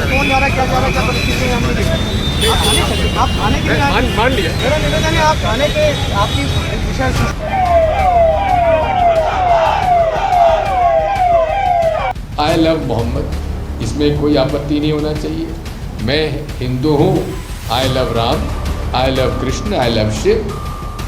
कौन जा रहा है, क्या जा रहा है, क्या परिस्थिति है, हमने देखा। आप थाने के लिए मान लिया। मेरा निवेदन है, आप थाने के आपकी विषय आई लव मोहम्मद, इसमें कोई आपत्ति नहीं होना चाहिए। मैं हिंदू हूँ, I love Ram, I love Krishna, I love Shiv,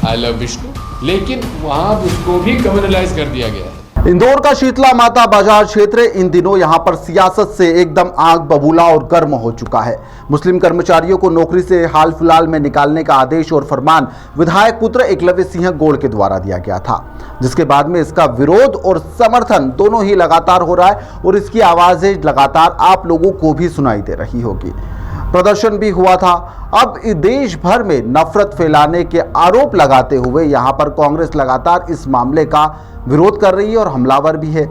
I love Vishnu, लेकिन वहाँ उसको भी कम्युनलाइज कर दिया गया है। इंदौर का शीतला माता बाजार क्षेत्र इन दिनों यहां पर सियासत से एकदम आग बबूला और गर्म हो चुका है। मुस्लिम कर्मचारियों को नौकरी से हाल फिलहाल में निकालने का आदेश और फरमान विधायक पुत्र एकलव्य सिंह गोड़ के द्वारा दिया गया था, जिसके बाद में इसका विरोध और समर्थन दोनों ही लगातार हो रहा है और इसकी आवाजें लगातार आप लोगों को भी सुनाई दे रही होगी। प्रदर्शन भी हुआ था। अब देश भर में नफरत फैलाने के आरोप लगाते हुए यहां पर कांग्रेस लगातार इस मामले का विरोध कर रही है और हमलावर भी है।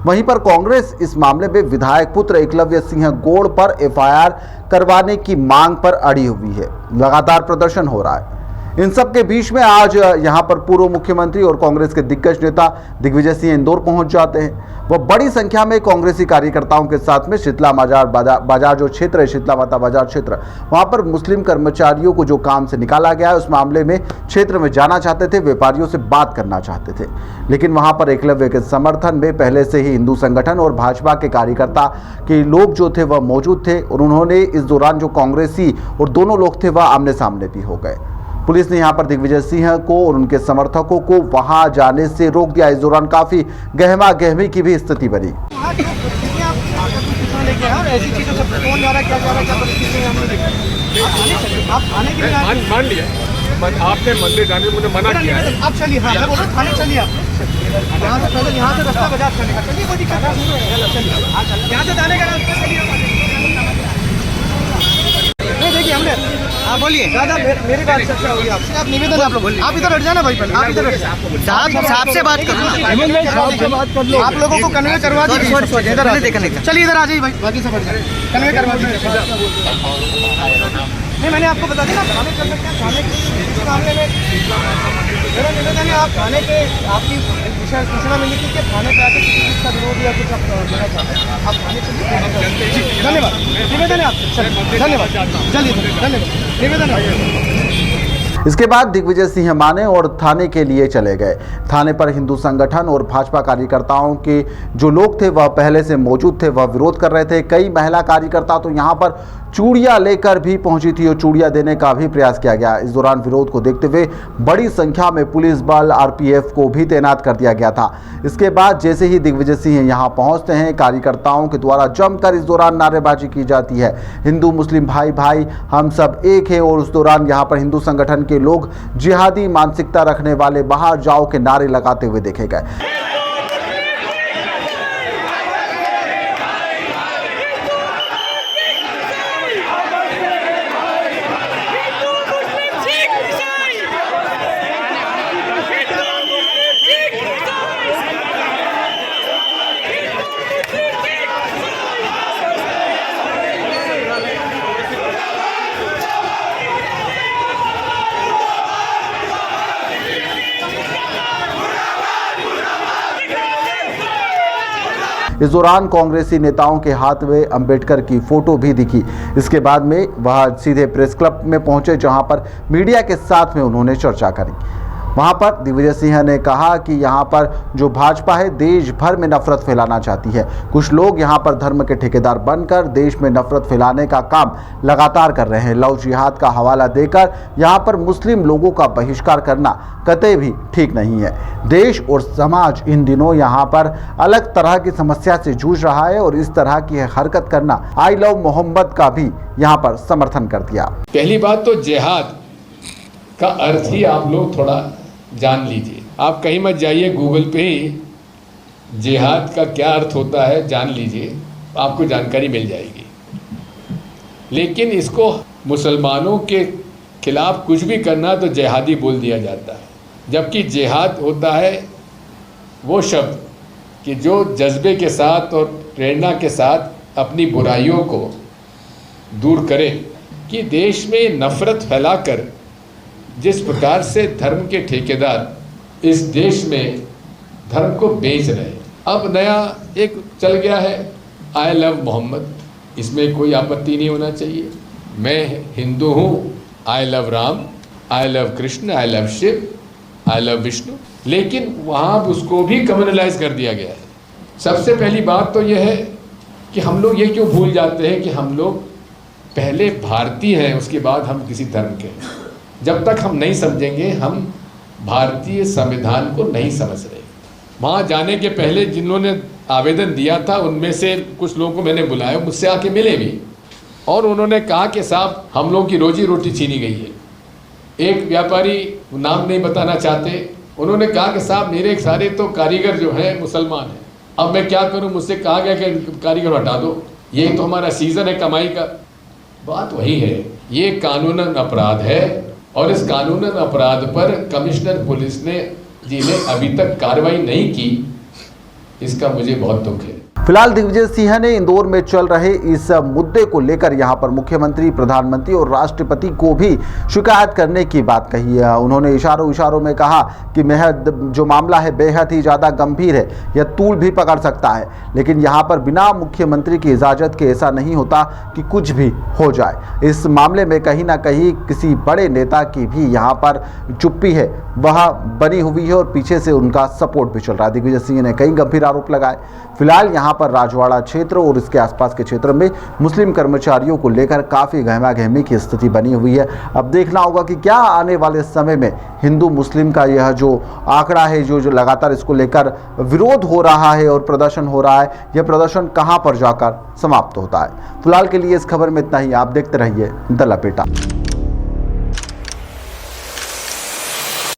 वहीं पर कांग्रेस इस मामले में विधायक पुत्र एकलव्य सिंह गोड़ पर एफआईआर करवाने की मांग पर अड़ी हुई है। लगातार प्रदर्शन हो रहा है। इन सब के बीच में आज यहां पर पूर्व मुख्यमंत्री और कांग्रेस के दिग्गज नेता दिग्विजय सिंह इंदौर पहुंच जाते हैं। वह बड़ी संख्या में कांग्रेसी कार्यकर्ताओं के साथ में शीतला बाजार जो क्षेत्र है, शीतला माता बाजार क्षेत्र, वहां पर मुस्लिम कर्मचारियों को जो काम से निकाला गया है उस मामले में क्षेत्र में जाना चाहते थे, व्यापारियों से बात करना चाहते थे। लेकिन वहां पर एकलव्य के समर्थन में पहले से ही हिंदू संगठन और भाजपा के कार्यकर्ता के लोग जो थे वह मौजूद थे और उन्होंने इस दौरान जो कांग्रेसी और दोनों लोग थे वह आमने सामने भी हो गए। पुलिस ने यहां पर दिग्विजय सिंह को और उनके समर्थकों को वहां जाने से रोक दिया। इस दौरान काफी गहमा गहमी की भी स्थिति बनी। ऐसी चीजों से कौन जा रहा है, क्या जा रहा है, क्या परिस्थिति है, हमने देखा। आप थाने के लिए मान लिया। आपने मंदिर जाने को मुझे मना किया है। आप चलिए, हाँ मैं बोल रहा हूँ थाने चलिए। आप यहाँ से पहले यहाँ से रास्ता बाजार करने का, चलिए कोई दिक्कत नहीं, यहाँ से जाने का रास्ता चलिए। नहीं देखिए हमने, हाँ बोलिए दादा, मेरी बात चर्चा होगी आपसे। आप निवेदन आप लोग बोलिए, आप इधर हट जाना भाई, पहले आप इधर हट जाओ। साहब से बात करो, आप लोगों को कन्वे करवा दीजिए। इधर चलिए, इधर आ जाइए भाई, बाकी सब हट जाए, कन्वे करवा दीजिए। नहीं मैंने आपको बता दिया ना, थाने कर सकते हैं। थाने के मामले में मेरा निवेदन है, आप थाने के आपकी विषय सूचना मिली थी कि थाने पे आके किसी चीज़ का विरोध या कुछ आप देना चाहते हैं, आप थाने चलिए। धन्यवाद, निवेदन है आपसे, धन्यवाद, चलिए धन्यवाद, निवेदन है। इसके बाद दिग्विजय सिंह माने और थाने के लिए चले गए। थाने पर हिंदू संगठन और भाजपा कार्यकर्ताओं के जो लोग थे वह पहले से मौजूद थे, वह विरोध कर रहे थे। कई महिला कार्यकर्ता तो यहाँ पर चूड़ियाँ लेकर भी पहुंची थी और चूड़ियाँ देने का भी प्रयास किया गया। इस दौरान विरोध को देखते हुए बड़ी संख्या में पुलिस बल आरपीएफ को भी तैनात कर दिया गया था। इसके बाद जैसे ही दिग्विजय सिंह यहाँ पहुँचते हैं, कार्यकर्ताओं के द्वारा जमकर इस दौरान नारेबाजी की जाती है, हिंदू मुस्लिम भाई भाई हम सब एक हैं। और उस दौरान यहाँ पर हिंदू संगठन के लोग जिहादी मानसिकता रखने वाले बाहर जाओ के नारे लगाते हुए देखे गए। इस दौरान कांग्रेसी नेताओं के हाथ में अंबेडकर की फोटो भी दिखी। इसके बाद में वह सीधे प्रेस क्लब में पहुंचे, जहां पर मीडिया के साथ में उन्होंने चर्चा करी। वहां पर दिग्विजय सिंह ने कहा कि यहां पर जो भाजपा है देश भर में नफरत फैलाना चाहती है। कुछ लोग यहां पर धर्म के ठेकेदार बनकर देश में नफरत फैलाने का काम लगातार कर रहे हैं। लव जिहाद का हवाला देकर यहां पर मुस्लिम लोगों का बहिष्कार करना कतई भी ठीक नहीं है। देश और समाज इन दिनों यहां पर अलग तरह की समस्या से जूझ रहा है और इस तरह की हरकत करना आई लव मोहम्मद का भी यहां पर समर्थन कर दिया। पहली बात तो जिहाद का अर्थ ही आप लोग थोड़ा जान लीजिए। आप कहीं मत जाइए, गूगल पे ही जिहाद का क्या अर्थ होता है जान लीजिए, आपको जानकारी मिल जाएगी। लेकिन इसको मुसलमानों के खिलाफ कुछ भी करना तो जिहादी बोल दिया जाता है, जबकि जिहाद होता है वो शब्द कि जो जज्बे के साथ और प्रेरणा के साथ अपनी बुराइयों को दूर करे। कि देश में नफरत फैलाकर जिस प्रकार से धर्म के ठेकेदार इस देश में धर्म को बेच रहे हैं। अब नया एक चल गया है आई लव मोहम्मद, इसमें कोई आपत्ति नहीं होना चाहिए। मैं हिंदू हूँ, I love Ram, I love Krishna, I love Shiv, I love Vishnu, लेकिन वहाँ उसको भी कम्युनलाइज कर दिया गया है। सबसे पहली बात तो यह है कि हम लोग ये क्यों भूल जाते हैं कि हम लोग पहले भारतीय हैं, उसके बाद हम किसी धर्म के हैं। जब तक हम नहीं समझेंगे, हम भारतीय संविधान को नहीं समझ रहे। वहाँ जाने के पहले जिन्होंने आवेदन दिया था उनमें से कुछ लोगों को मैंने बुलाया, मुझसे आके मिले भी, और उन्होंने कहा कि साहब हम लोगों की रोजी रोटी छीनी गई है। एक व्यापारी, नाम नहीं बताना चाहते, उन्होंने कहा कि साहब मेरे सारे तो कारीगर जो हैं मुसलमान हैं, अब मैं क्या करूं, मुझसे कहा गया कि कारीगर हटा दो, ये तो हमारा सीजन है कमाई का। बात वही है, ये कानूनन अपराध है और इस कानूनन अपराध पर कमिश्नर पुलिस ने अभी तक कार्रवाई नहीं की, इसका मुझे बहुत दुख है। फिलहाल दिग्विजय सिंह ने इंदौर में चल रहे इस मुद्दे को लेकर यहां पर मुख्यमंत्री, प्रधानमंत्री और राष्ट्रपति को भी शिकायत करने की बात कही है। उन्होंने इशारों में कहा कि जो मामला है बेहद ही ज़्यादा गंभीर है, यह तूल भी पकड़ सकता है, लेकिन यहां पर बिना मुख्यमंत्री की इजाज़त के ऐसा नहीं होता कि कुछ भी हो जाए। इस मामले में कहीं ना कहीं किसी बड़े नेता की भी यहाँ पर चुप्पी है, वह बनी हुई है और पीछे से उनका सपोर्ट भी चल रहा है। दिग्विजय सिंह ने कई गंभीर आरोप लगाए। फिलहाल यहाँ पर राजवाड़ा क्षेत्र और इसके आसपास के क्षेत्र में मुस्लिम कर्मचारियों को लेकर काफ़ी गहमागहमी की स्थिति बनी हुई है। अब देखना होगा कि क्या आने वाले समय में हिंदू मुस्लिम का यह जो आंकड़ा है, जो लगातार इसको लेकर विरोध हो रहा है और प्रदर्शन हो रहा है, यह प्रदर्शन कहाँ पर जाकर समाप्त होता है। फिलहाल के लिए इस खबर में इतना ही। आप देखते रहिए द लपेटा।